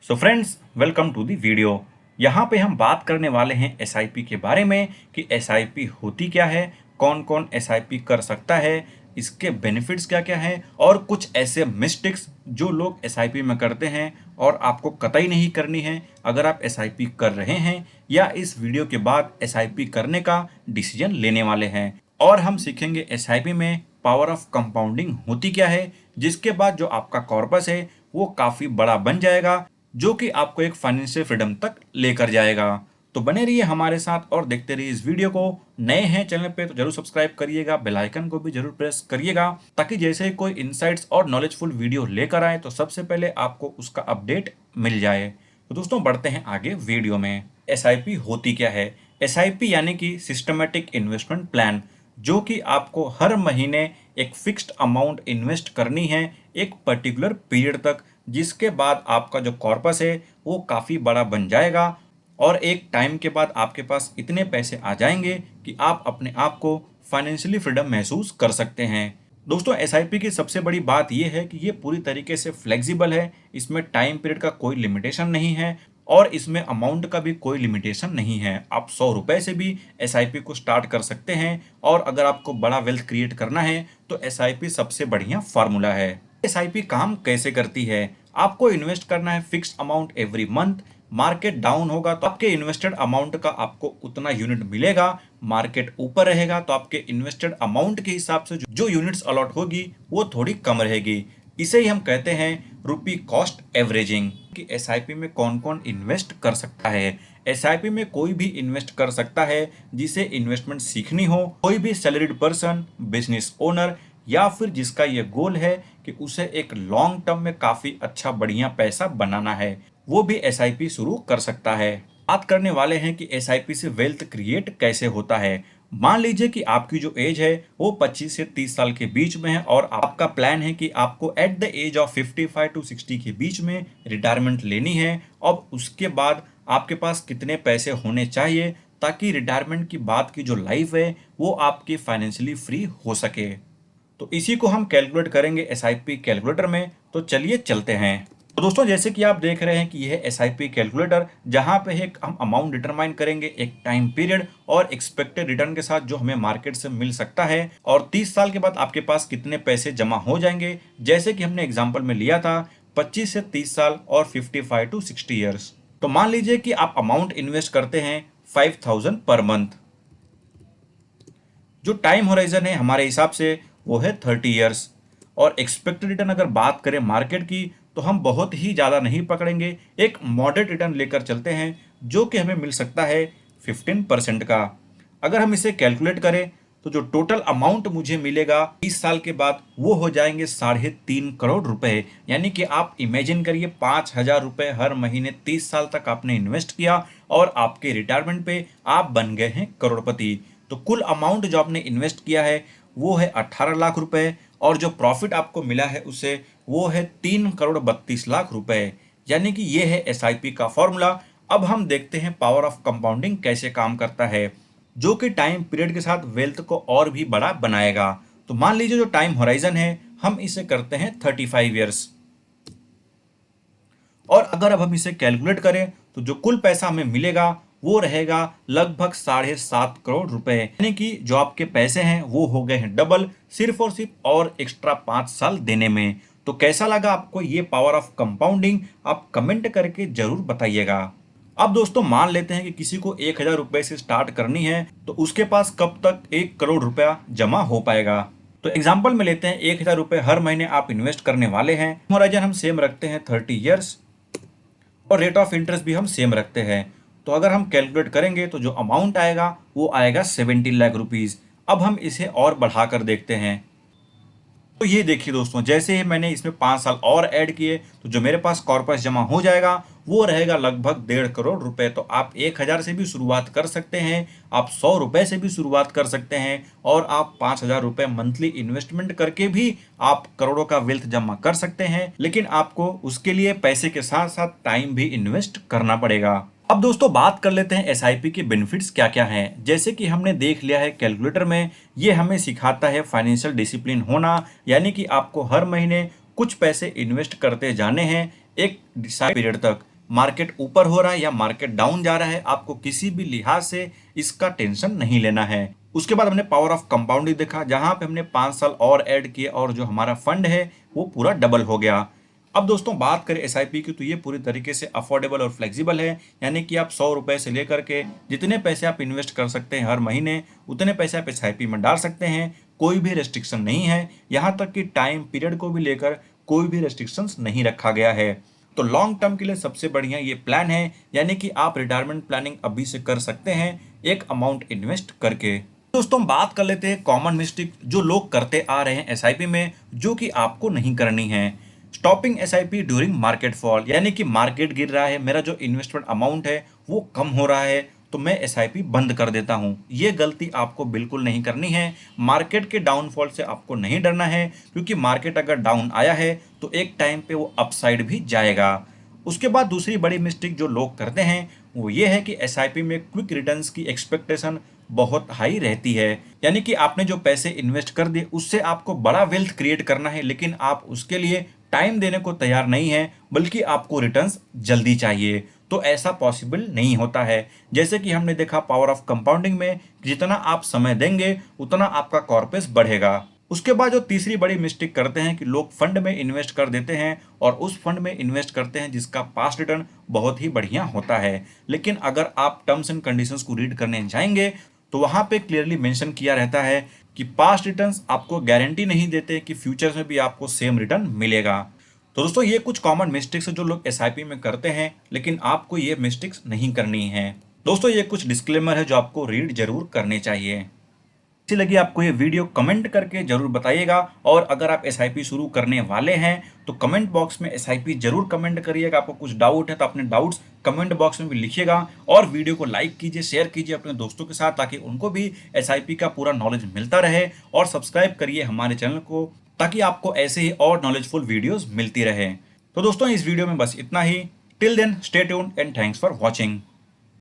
So friends, welcome to the video. यहाँ पे हम बात करने वाले हैं एसआईपी के बारे में कि एसआईपी होती क्या है, कौन कौन एसआईपी कर सकता है, इसके बेनिफिट्स क्या क्या हैं और कुछ ऐसे मिस्टेक्स जो लोग एसआईपी में करते हैं और आपको कतई नहीं करनी है अगर आप एसआईपी कर रहे हैं या इस वीडियो के बाद एसआईपी करने का डिसीजन लेने वाले हैं। और हम सीखेंगे एसआईपी में पावर ऑफ कंपाउंडिंग होती क्या है, जिसके बाद जो आपका कॉर्पस है वो काफी बड़ा बन जाएगा, जो कि आपको एक फाइनेंशियल फ्रीडम तक लेकर जाएगा। तो बने रहिए हमारे साथ और देखते रहिए इस वीडियो को। नए हैं चैनल पे तो जरूर सब्सक्राइब करिएगा, बेल आइकन को भी जरूर प्रेस करिएगा ताकि जैसे ही कोई इनसाइट्स और नॉलेजफुल वीडियो लेकर आए तो सबसे पहले आपको उसका अपडेट मिल जाए। तो दोस्तों बढ़ते हैं आगे वीडियो में। एसआईपी होती क्या है? एसआईपी यानी कि सिस्टमेटिक इन्वेस्टमेंट प्लान, जो कि आपको हर महीने एक फिक्स्ड अमाउंट इन्वेस्ट करनी है एक पर्टिकुलर पीरियड तक, जिसके बाद आपका जो कॉर्पस है वो काफ़ी बड़ा बन जाएगा और एक टाइम के बाद आपके पास इतने पैसे आ जाएंगे कि आप अपने आप को फाइनेंशियली फ्रीडम महसूस कर सकते हैं। दोस्तों, एसआईपी की सबसे बड़ी बात यह है कि ये पूरी तरीके से फ्लेक्सिबल है, इसमें टाइम पीरियड का कोई लिमिटेशन नहीं है और इसमें अमाउंट का भी कोई लिमिटेशन नहीं है। आप 100 रुपए से भी एसआईपी को स्टार्ट कर सकते हैं और अगर आपको बड़ा वेल्थ क्रिएट करना है तो एसआईपी सबसे बढ़िया फार्मूला है। एसआईपी काम कैसे करती है? आपको इन्वेस्ट करना है fixed amount every month. Market down होगा तो आपके इन्वेस्टेड अमाउंट का आपको उतना यूनिट मिलेगा, मार्केट ऊपर रहेगा तो आपके इन्वेस्टेड अमाउंट के हिसाब से जो यूनिट्स अलॉट होगी वो थोड़ी कम रहेगी। इसे ही हम कहते हैं रुपी कॉस्ट एवरेजिंग। कि एसआईपी में कौन कौन इन्वेस्ट कर सकता है? एसआईपी में कोई भी इन्वेस्ट कर सकता है जिसे इन्वेस्टमेंट सीखनी हो, कोई भी सैलरीड पर्सन, बिजनेस ओनर या फिर जिसका ये गोल है कि उसे एक लॉन्ग टर्म में काफी अच्छा बढ़िया पैसा बनाना है, वो भी एसआईपी शुरू कर सकता है। बात करने वाले हैं कि एसआईपी से वेल्थ क्रिएट कैसे होता है। मान लीजिए कि आपकी जो एज है वो 25 से 30 साल के बीच में है और आपका प्लान है कि आपको at the age of 55 to 60 के बीच में रिटायरमेंट लेनी है। अब उसके बाद आपके पास कितने पैसे होने चाहिए ताकि रिटायरमेंट की बाद की जो लाइफ है वो आपकी फाइनेंशियली फ्री हो सके। तो इसी को हम कैलकुलेट करेंगे एसआईपी कैलकुलेटर में। तो चलिए चलते हैं। तो दोस्तों, जैसे कि आप देख रहे हैं कि यह है एसआईपी कैलकुलेटर, जहां पे एक हम अमाउंट डिटरमाइन करेंगे एक टाइम पीरियड और एक्सपेक्टेड रिटर्न के साथ जो हमें मार्केट से मिल सकता है और 30 साल के बाद आपके पास कितने पैसे जमा हो जाएंगे। जैसे कि हमने एग्जाम्पल में लिया था 25 से 30 साल और 55 टू 60 ईयर्स। तो मान लीजिए कि आप अमाउंट इन्वेस्ट करते हैं 5000 पर मंथ। जो टाइम होराइजन है हमारे हिसाब से वो है 30 ईयर्स और एक्सपेक्टेड रिटर्न अगर बात करें मार्केट की तो हम बहुत ही ज़्यादा नहीं पकड़ेंगे, एक मॉडरेट रिटर्न लेकर चलते हैं जो कि हमें मिल सकता है 15% का। अगर हम इसे कैलकुलेट करें तो जो टोटल अमाउंट मुझे मिलेगा 20 साल के बाद वो हो जाएंगे 3.5 करोड़ रुपए। यानी कि आप इमेजिन करिए 5,000 रुपए हर महीने 30 साल तक आपने इन्वेस्ट किया और आपके रिटायरमेंट पे आप बन गए हैं करोड़पति। तो कुल अमाउंट जो आपने इन्वेस्ट किया है वो है 18 लाख रुपए और जो प्रॉफिट आपको मिला है उसे वो है 3,32,00,000 रुपए। यानी कि ये है एसआईपी का फॉर्मूला। अब हम देखते हैं पावर ऑफ कंपाउंडिंग कैसे काम करता है, जो कि टाइम पीरियड के साथ वेल्थ को और भी बड़ा बनाएगा। तो मान लीजिए जो टाइम होराइजन है हम इसे करते हैं 35 ईयर्स और अगर अब हम इसे कैलकुलेट करें तो जो कुल पैसा हमें मिलेगा वो रहेगा लगभग 7.5 करोड़ रुपए। यानी कि जो आपके पैसे हैं वो हो गए हैं डबल, सिर्फ और सिर्फ और एक्स्ट्रा 5 साल देने में। तो कैसा लगा आपको ये पावर ऑफ कंपाउंडिंग? आप कमेंट करके जरूर बताइएगा। अब दोस्तों, मान लेते हैं कि किसी को 1,000 रुपए से स्टार्ट करनी है तो उसके पास कब तक 1 करोड़ रुपया जमा हो पाएगा। तो एग्जाम्पल में लेते हैं 1,000 रुपए हर महीने आप इन्वेस्ट करने वाले हैं। होराइजन हम सेम रखते हैं 30 ईयर्स और रेट ऑफ इंटरेस्ट भी हम सेम रखते हैं। तो अगर हम कैलकुलेट करेंगे तो जो अमाउंट आएगा वो आएगा 17 लाख रुपीज। अब हम इसे और बढ़ाकर देखते हैं। तो ये देखिए दोस्तों, जैसे ही मैंने इसमें 5 साल और ऐड किए तो जो मेरे पास कॉर्पस जमा हो जाएगा वो रहेगा लगभग 1.5 करोड़ रुपए। तो आप 1,000 से भी शुरुआत कर सकते हैं, आप 100 रुपए से भी शुरुआत कर सकते हैं और आप 5,000 रुपए मंथली इन्वेस्टमेंट करके भी आप करोड़ों का वेल्थ जमा कर सकते हैं। लेकिन आपको उसके लिए पैसे के साथ साथ टाइम भी इन्वेस्ट करना पड़ेगा। अब दोस्तों, बात कर लेते हैं एसआईपी के बेनिफिट्स क्या क्या हैं। जैसे कि हमने देख लिया है कैलकुलेटर में, ये हमें सिखाता है फाइनेंशियल डिसिप्लिन होना, यानी कि आपको हर महीने कुछ पैसे इन्वेस्ट करते जाने हैं एक डिसाइड पीरियड तक। मार्केट ऊपर हो रहा है या मार्केट डाउन जा रहा है, आपको किसी भी लिहाज से इसका टेंशन नहीं लेना है। उसके बाद हमने पावर ऑफ कंपाउंडिंग देखा, जहां पे हमने 5 साल और ऐड किए और जो हमारा फंड है वो पूरा डबल हो गया। अब दोस्तों बात करें एसआईपी की, तो ये पूरी तरीके से अफोर्डेबल और फ्लेक्सिबल है, यानी कि आप 100 रुपए से लेकर के जितने पैसे आप इन्वेस्ट कर सकते हैं हर महीने, उतने पैसे आप एसआईपी में डाल सकते हैं। कोई भी रेस्ट्रिक्शन नहीं है, यहाँ तक कि टाइम पीरियड को भी लेकर कोई भी रेस्ट्रिक्शंस नहीं रखा गया है। तो लॉन्ग टर्म के लिए सबसे बढ़िया ये प्लान है, यानी कि आप रिटायरमेंट प्लानिंग अभी से कर सकते हैं एक अमाउंट इन्वेस्ट करके। दोस्तों हम बात कर लेते हैं कॉमन मिस्टेक जो लोग करते आ रहे हैं एसआईपी में, जो कि आपको नहीं करनी है। Stopping SIP during market fall, यानी कि मार्केट गिर रहा है, मेरा जो इन्वेस्टमेंट अमाउंट है वो कम हो रहा है, तो मैं एसआईपी बंद कर देता हूं। ये गलती आपको बिल्कुल नहीं करनी है। मार्केट के डाउनफॉल से आपको नहीं डरना है, क्योंकि मार्केट अगर डाउन आया है तो एक टाइम पे वो अपसाइड भी जाएगा। उसके बाद दूसरी बड़ी मिस्टेक जो लोग करते हैं वो ये है कि एसआईपी में क्विक रिटर्न्स की एक्सपेक्टेशन बहुत हाई रहती है, यानी कि आपने जो पैसे इन्वेस्ट कर दिए उससे आपको बड़ा वेल्थ क्रिएट करना है, लेकिन आप उसके लिए टाइम देने को तैयार नहीं है, बल्कि आपको रिटर्न्स जल्दी चाहिए। तो ऐसा पॉसिबल नहीं होता है। जैसे कि हमने देखा पावर ऑफ कंपाउंडिंग में, जितना आप समय देंगे उतना आपका कॉर्पस बढ़ेगा। उसके बाद जो तीसरी बड़ी मिस्टेक करते हैं कि लोग फंड में इन्वेस्ट कर देते हैं और उस फंड में इन्वेस्ट करते हैं जिसका पास्ट रिटर्न बहुत ही बढ़िया होता है, लेकिन अगर आप टर्म्स एंड कंडीशंस को रीड करने जाएंगे तो वहां पे क्लियरली मेंशन किया रहता है कि पास्ट रिटर्न्स आपको गारंटी नहीं देते कि फ्यूचर्स में भी आपको सेम रिटर्न मिलेगा। तो दोस्तों ये कुछ कॉमन मिस्टेक्स जो लोग एसआईपी में करते हैं, लेकिन आपको ये मिस्टेक्स नहीं करनी है। दोस्तों ये कुछ डिस्क्लेमर है जो आपको रीड जरूर करने चाहिए। अच्छी लगी आपको ये वीडियो कमेंट करके जरूर बताइएगा, और अगर आप एसआईपी शुरू करने वाले हैं तो कमेंट बॉक्स में एसआईपी जरूर कमेंट करिएगा। आपको कुछ डाउट है तो अपने डाउट्स कमेंट बॉक्स में भी लिखिएगा, और वीडियो को लाइक कीजिए, शेयर कीजिए अपने दोस्तों के साथ, ताकि उनको भी एसआईपी का पूरा नॉलेज मिलता रहे। और सब्सक्राइब करिए हमारे चैनल को, ताकि आपको ऐसे ही और नॉलेजफुल वीडियोस मिलती रहे। तो दोस्तों इस वीडियो में बस इतना ही। Till then stay tuned and thanks for watching.